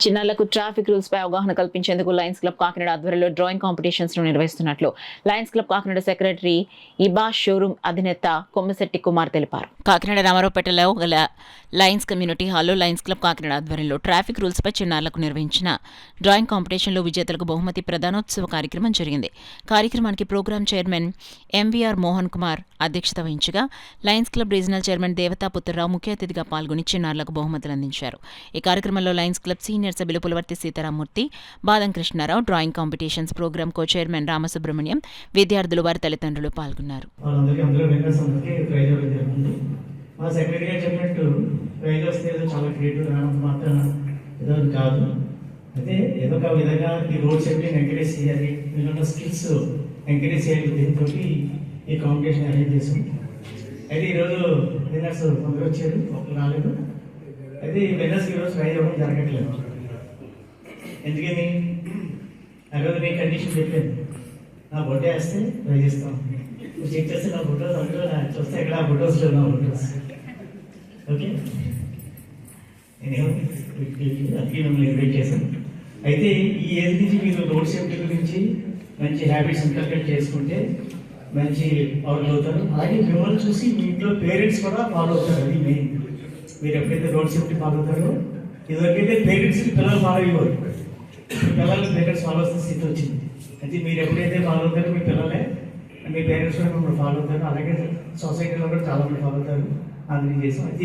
చిన్నారులకు traffic rules పై అవగాహన కల్పించేందుకు లయన్స్ క్లబ్ కాకినాడ ఆధ్వర్యంలో డ్రాయింగ్ కాంపిటీషన్స్ ను నిర్వహిస్తున్నట్లు లయన్స్ క్లబ్ కాకినాడ సెక్రటరీ ఇబా షోరూమ్ అధినేత కొమ్మశెట్టి కుమార్ తెలిపారు. కాకినాడ రామారావుపేటలో గల లయన్స్ కమ్యూనిటీ హాల్లో లయన్స్ క్లబ్ కాకినాడ ఆధ్వర్యంలో ట్రాఫిక్ రూల్స్ పై చిన్నారులకు నిర్వహించిన డ్రాయింగ్ కాంపిటీషన్లో విజేతలకు బహుమతి ప్రదానోత్సవ కార్యక్రమం జరిగింది. కార్యక్రమానికి program chairman MVR Mohan Kumar అధ్యక్షత వహించగా లయన్స్ క్లబ్ రీజనల్ చైర్మన్ దేవతా పుత్రరావు ముఖ్య అతిథిగా పాల్గొని చిన్నారులకు బహుమతులు అందించారు. ఈ కార్యక్రమంలో లయన్స్ క్లబ్ సీనియర్ సభ్యులు Pulavarthi Sitaramamurthy, Badam Krishnarao, drawing competitions program co chairman Ramasubrahmanyam, విద్యార్థులు, వారి తల్లిదండ్రులు పాల్గొన్నారు. అయితే ఏదో ఒక విధంగా ఈ రోడ్ సేఫ్టీని ఎంకరేజ్ చేయాలి, మీరున్న స్కిల్స్ ఎంకరేజ్ చేయాలి, దీంతో ఈ కాంపిటీషన్ అరేంజ్ చేసాం. అయితే ఈరోజు విన్నర్స్ కొందరు వచ్చారు, ఒకరు రాలేదు. అయితే ఈ విన్నర్స్ ఈరోజు ప్రైజ్ ఇవ్వడం జరగట్లేదు. ఎందుకని ఆ రోజు నేను కండిషన్ చెప్పాను, నా బొట్టే వేస్తే ప్రైజ్ ఇస్తాం. చెక్ చేస్తే నా ఫొటోస్ అందులో చూస్తే ఎక్కడ ఆ ఫొటోస్ లేవు, నా ఫొటోస్. ఓకే, నేనేమో అందుకే మిమ్మల్ని ఇన్వైట్ చేశాను. అయితే ఈ ఏజ్ నుంచి మీరు రోడ్ సేఫ్టీ గురించి మంచి హ్యాబిట్స్ ఇంకల్కేట్ చేసుకుంటే మంచి ఫాలో అవుతారు. అలాగే మిమ్మల్ని చూసి మీ ఇంట్లో పేరెంట్స్ కూడా ఫాలో అవుతారు. అది మెయిన్. మీరు ఎప్పుడైతే రోడ్ సేఫ్టీ ఫాలో అవుతారో, ఇదివరకైతే పేరెంట్స్కి పిల్లలు ఫాలో అయ్యేవారు, పిల్లలకి పేరెంట్స్ ఫాలో వస్తున్న స్థితి వచ్చింది. అయితే మీరు ఎప్పుడైతే ఫాలో అవుతారో మీ పిల్లలే మీ పేరెంట్స్ కూడా మిమ్మల్ని ఫాలో అవుతారు. అలాగే సొసైటీలో కూడా చాలా మంది ఫాలో అవుతారు. అందుకని చేసాం. అయితే